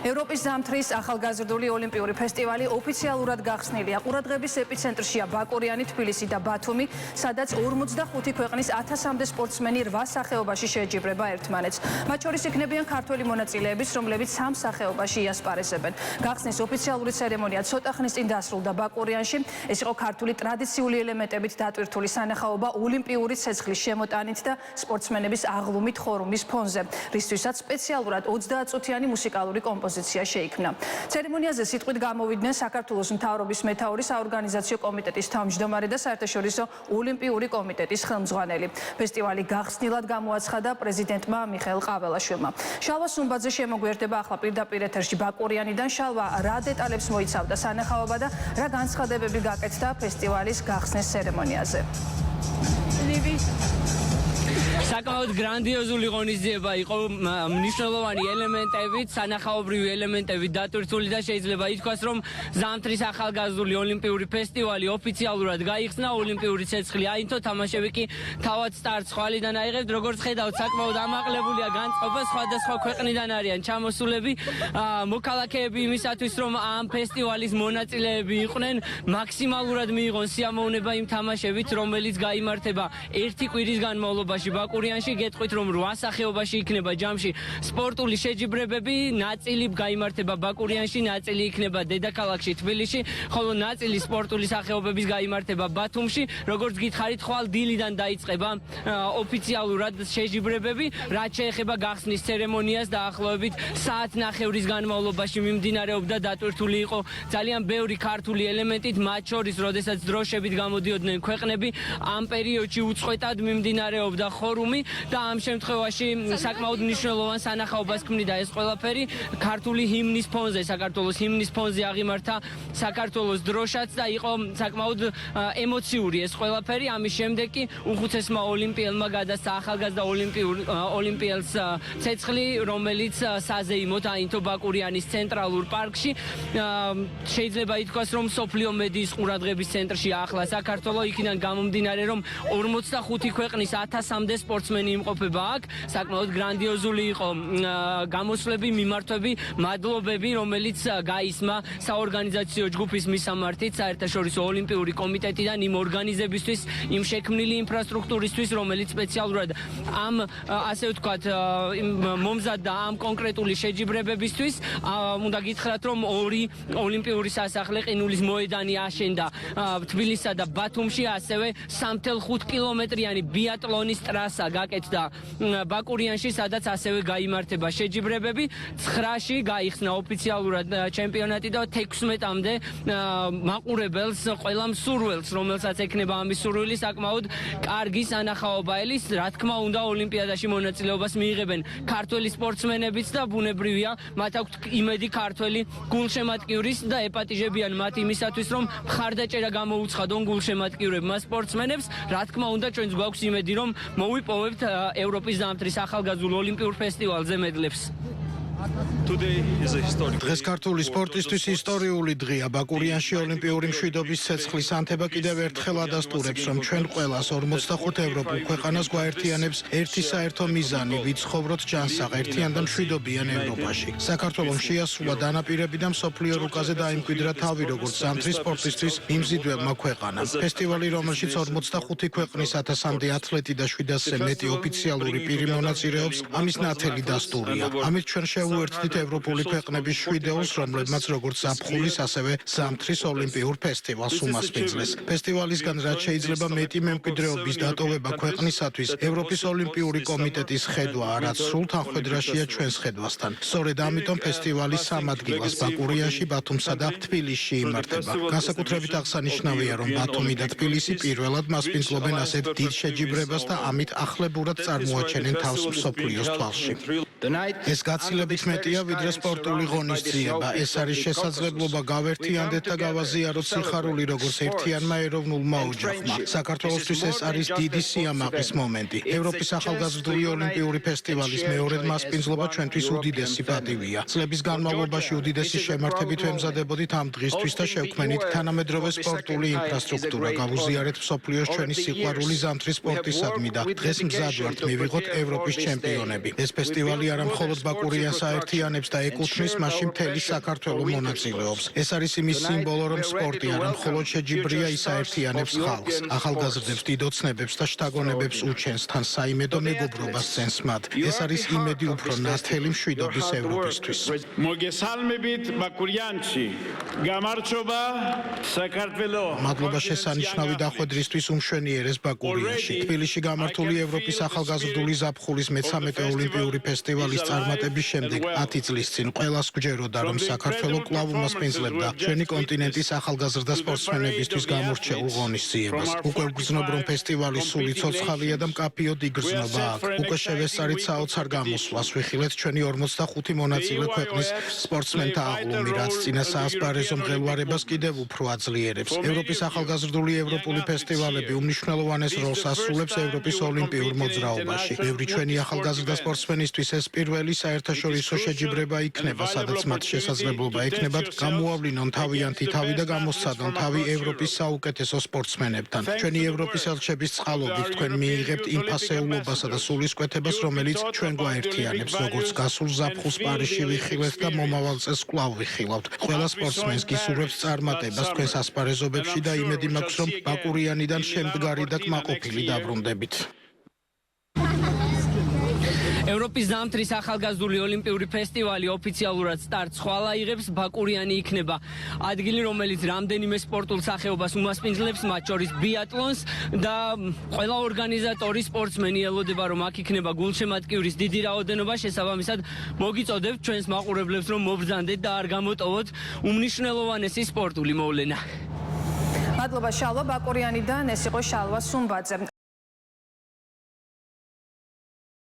ევროპის ზამთრის ახალგაზრდული ოლიმპიური ფესტივალი ოფიციალურად გახსნილია. ყურადღების ეპიცენტრშია ბაკურიანი, თბილისი და ბათუმი, სადაც 45 ქვეყნის 1000-მდე სპორტსმენი 8 სახეობაში შეჯიბრება ერთმანეთს. მათ შორის იქნებიან ქართველი მონაწილეებიც, რომლებიც 3 სახეობაში იასპარეზებენ. გახსნის ოფიციალური ცერემონია ცოტა ხნის წინ დასრულდა ბაკურიანში. ეს იყო ქართული ტრადიციული ელემენტებით დატვირთული სანახაობა ოლიმპიური ცეცხლის შემოტანით და სპორტსმენების აღლუმით ხორუმის ფონზე, რისთვისაც სპეციალურად 30 წუთიანი მუსიკალური კომპოზიცია შეიქმნა. ცერემონიაზე სიტყვით გამოვიდნენ საქართველოს მთავრობის მეთაური, საორგანიზაციო კომიტეტის თავმჯდომარე და საერთაშორისო ოლიმპიური კომიტეტის ხელმძღვანელი. ფესტივალი გახსნილად გამოაცხადა პრეზიდენტმა მიხეილ ყაველაშვილმა. შალვა სუმბაძე შემოგვიერთდება ახლა პირდაპირ ეთერში ბაკურიანიდან. შალვა, რა დეტალებს მოიცავდა სანახაობა და რა განცხადებები გაკეთდა ფესტივალის გახსნის ცერემონიაზე? საკმაოდ გრანდიოზული ღონისძიება იყო, მნიშვნელოვანი ელემენტებით, სანახაობრივი ელემენტებით დატვირთული და შეიძლება ითქვას, რომ ზამთრის ახალგაზრდული ოლიმპიური ფესტივალი ოფიციალურად გაიხსნა, ოლიმპიური ცეცხლი აინთო, თამაშები კი თავად სტარტს ხვალიდან აიღებთ. როგორც ხედავთ, საკმაოდ ამაყლებულია განწყობა, სხვადასხვა ქვეყნიდან არიან ჩამოსულები, მოქალაქეები იმისათვის, რომ ამ ფესტივალის მონაწილეები იყვნენ, მაქსიმალურად მიიღონ სიამოვნება იმ თამაშებით, რომელიც გაიმართება ერთი კვირის განმავლობაში ბაკურიანში. გეტყვით, რომ 8 სახეობაში იქნება ჯამში სპორტული შეჯიბრებები, ნაწილი გაიმართება ბაკურიანში, ნაწილი იქნება დედაქალაქში თბილისში, ხოლო ნაწილი სპორტული სახეობების გაიმართება ბათუმში. როგორც გითხარით, ხვალ დილიდან დაიწყება ოფიციალურად შეჯიბრებები, რაც შეეხება გახსნის ცერემონიას, დაახლოებით საათნახევრის განმავლობაში მიმდინარეობდა, დატვირთული იყო ძალიან ბევრი ქართული ელემენტით, მათ შორის, როდესაც დროშებით გამოდიოდნენ ქვეყნები, ამ პერიოდში უწყვეტად მიმდინარეობდა ხორუმი და ამ შემთხვევაში საკმაოდ მნიშვნელოვან სანახაობას ქმნიდა ეს ყველაფერი. ქართული ჰიმნის ფონზე, საქართველოს ჰიმნის ფონზე აღიმართა საქართველოს დროშაც და იყო საკმაოდ ემოციური ეს ყველაფერი. ამის შემდეგ კი უხუცესმა ოლიმპიელმა გადასცა ახალგაზრდა ოლიმპიელს ცეცხლი, რომელიც საზეიმოდ აინთო ბაკურიანის ცენტრალურ პარკში. შეიძლება ითქვას, რომ მსოფლიო მედიის ყურადღების ცენტრშია ახლა საქართველო, იქიდან გამომდინარე, რომ 45 ქვეყნის 1000-მდე სპორტსმენი იმყოფება აქ. საკმაოდ გრანდიოზული იყო გამოსვლები, მიმართვები, მადლობები, რომელიც გაისმა საორგანიზაციო ჯგუფის მისამართით, საერთაშორისო ოლიმპიური კომიტეტიდან იმ ორგანიზებისთვის, იმ შექმნილი ინფრასტრუქტურისთვის, რომელიც სპეციალურად ამ ასე ვთქვათ მომზადდა და ამ კონკრეტული შეჯიბრებებისთვის. უნდა გითხრათ, რომ 2 ოლიმპიური სასახლე, ყინულის მოედანი აშენდა თბილისსა და ბათუმში, ასევე 3,5 კილომეტრიანი ბიატლონის ტრასა გაკეთდა ბაკურიანში, სადაც ასევე გაიმართება შეჯიბრებები. 9-ში გაიხსნა ოფიციალურად ჩემპიონატი და 16-მდე მაყურებელს, ყველა მსურველს, რომელსაც ექნება ამის სურვილი, საკმაოდ კარგი სანახაობა ელის. რა თქმა უნდა, ოლიმპიადაში მონაწილეობას მიიღებენ ქართველი სპორტსმენებიც და ბუნებრივია, მათ აქვთ იმედი ქართველი გულშემატკივრის და ეპატიჟებიან მათ იმისათვის, რომ მხარდაჭერა გამოუცხადონ გულშემატკივრებმა სპორტსმენებს. რა თქმა უნდა, ჩვენც გვაქვს იმედი, რომ მოვიპოვებთ ევროპის ზამთრის ახალგაზრდულ ოლიმპიურ ფესტივალზე მედლებს. დღეს ქართული სპორტისთვის ისტორიული დღეა. ბაკურიანში ოლიმპიური მშვიდობის ცეცხლის ანთება კიდევ ერთხელ ადასტურებს, რომ ჩვენ ყველას 45 ევროპულ ქვეყანას გვაერთიანებს ერთი საერთო მიზანი, ვიცხოვროთ ჯანსაღ, ერთიან და მშვიდობიან ევროპაში. საქართველოს შეასრულა დანაპირები და მსოფლიო რუკაზე დაიმკვიდრა თავი, როგორც ზამთრის სპორტისთვის მიმზიდველმა ქვეყანამ. ფესტივალი, რომელშიც 45 ქვეყნის 1000-მდე ათლეტი და 700-ზე მეტი ოფიციალური პირი მონაწილეობს, ამის ნათელი დასტურია. ამით ჩვენ უერთდით ევროპული ქვეყნების 7-ს, რომლებმაც როგორც ზაფხულის, ასევე ზამთრის ოლიმპიურ ფესტივალს უმასპინძლეს. ფესტივალისგან რაც შეიძლება მეტი მემკვიდრეობის დატოვება ქვეყნისათვის, ევროპის ოლიმპიური კომიტეტის ხედვაა, რაც სრულ თანხმედრაშია ჩვენს ხედვასთან. სწორედ ამიტომ ფესტივალი 3 ადგილას, ბაკურიანში, ბათუმსა და თბილისში იმართება. განსაკუთრებით აღსანიშნავია, რომ ბათუმი და თბილისი პირველად მასპინძლობენ ასეთ დიდ შეჯიბრებას და ამით ახლებურად წარმოაჩენენ თავს მსოფლიოს თვალში. ეს გაცილებით მეტია ვიდრე სპორტული ღონისძიება. ეს არის შესაძლებლობა გავერთიანდეთ და გავაზიაროთ სიხარული როგორც ერთიანმა ეროვნულმა ოჯახმა. საქართველოსთვის ეს არის დიდი სიამაყის მომენტი. ევროპის ახალგაზრდული ოლიმპიური ფესტივალის მეორედ მასპინძლობა ჩვენთვის უდიდესი პატივია. წლების განმავლობაში უდიდესი შემართებით ვემზადებოდით ამ დღისთვის და შევქმნით თანამედროვე სპორტული ინფრასტრუქტურა. გავუზიარეთ მსოფლიოს ჩვენი სიყვარული ზამთრის სპორტისადმი და დღეს მზად ვართ მივიღოთ ევროპის ჩემპიონები. ეს ფესტივალი არა მხოლოდ ბაკურიანს აერთიანებს და ეკუთვნის მასში მთელი საქართველო მონაწილეობს. ეს არის იმის სიმბოლო, რომ სპორტი არა მხოლოდ შეჯიბრია, ის აერთიანებს ხალხს, ახალგაზრდებს, დიდოცნებებს და შთაგონებებს უჩენს, თან საიმედო მეგობრობას წენს მათ. ეს არის იმედი უფრო ნათელი მშვიდობის ევროპისთვის. მოგესალმებით ბაკურიანში. გამარჯობა საქართველო. მადლობა შესანიშნავი დახვედრისთვის უმშვენიერეს ბაკურიაში. თბილისში გამართული ევროპის ახალგაზრდული ზაფხულის მე-13 ოლიმპიური ფესტივალის წარმატების შემდეგ 10 წლის წინ ყველას გვჯეროდა, რომ საქართველო კვლავ უმასპინძლებდა ჩვენი კონტინენტის ახალგაზრდა სპორტსმენებისთვის გამორჩეულ ღონისძიებას. უკვე ვგრძნობ, რომ ფესტივალი სული ცოცხალია და მკაფიოდ იგრძნობა აქ. უკვე შევესწარით საოცარ გამოსვლას, ვიხილეთ ჩვენი 45 მონაწილე ქვეყნის სპორტსმენთა აღლუმი, რაც წინა საასპარეზო მღელვარებას კიდევ უფრო აძლიერებს. ევროპის ახალგაზრდული ევროპული ფესტივალები უმნიშვნელოვანეს როლს ასრულებს ევროპის ოლიმპიურ მოძრაობაში. ბევრი ჩვენი ახალგაზრდა სპორტსმენისთვის ეს პირველი საერთაშორისო შეჯიბრება იქნება, სადაც მათ შესაძლებლობა ექნებათ გამოავლინონ თავიანთი თავი და გამოსცადონ თავი ევროპის საუკეთესო სპორტსმენებთან. ჩვენი ევროპის ელჩების წყალობით თქვენ მიიღებთ იმ ფასეულობასა და სულისკვეთებას, რომელიც ჩვენ გვაერთიანებს, როგორც გასულ ზაფხულს პარიზში ვიხილეთ და მომავალ წელს კვლავ ვიხილავთ. ყველა სპორტსმენს გისურვებთ წარმატებას თქვენს ასპარეზობებში და იმედი მაქვს, რომ ბაკურიანიდან შემდგარი და კმაყოფილი დაბრუნდებით. ევროპის ზამთრის ახალგაზრდული ოლიმპიური ფესტივალი ოფიციალურად სტარტს ხვალ აიღებს. ბაკურიანი იქნება ადგილი, რომელიც რამდენიმე სპორტულ სახეობას უმასპინძლებს, მათ შორის ბიატლონს და ყველა ორგანიზატორი სპორტსმენი ელოდება, რომ აქ იქნება გულშემატკივრის დიდი რაოდენობა. შესაბამისად, მოგიწოდებთ ჩვენს მაყურებლებს, რომ მობრძანდეთ და არ გამოტოვოთ უმნიშვნელოვანესი სპორტული მოვლენა. მადლობა შალვა ბაკურიანიდან, ეს იყო შალვა სუმბაძე.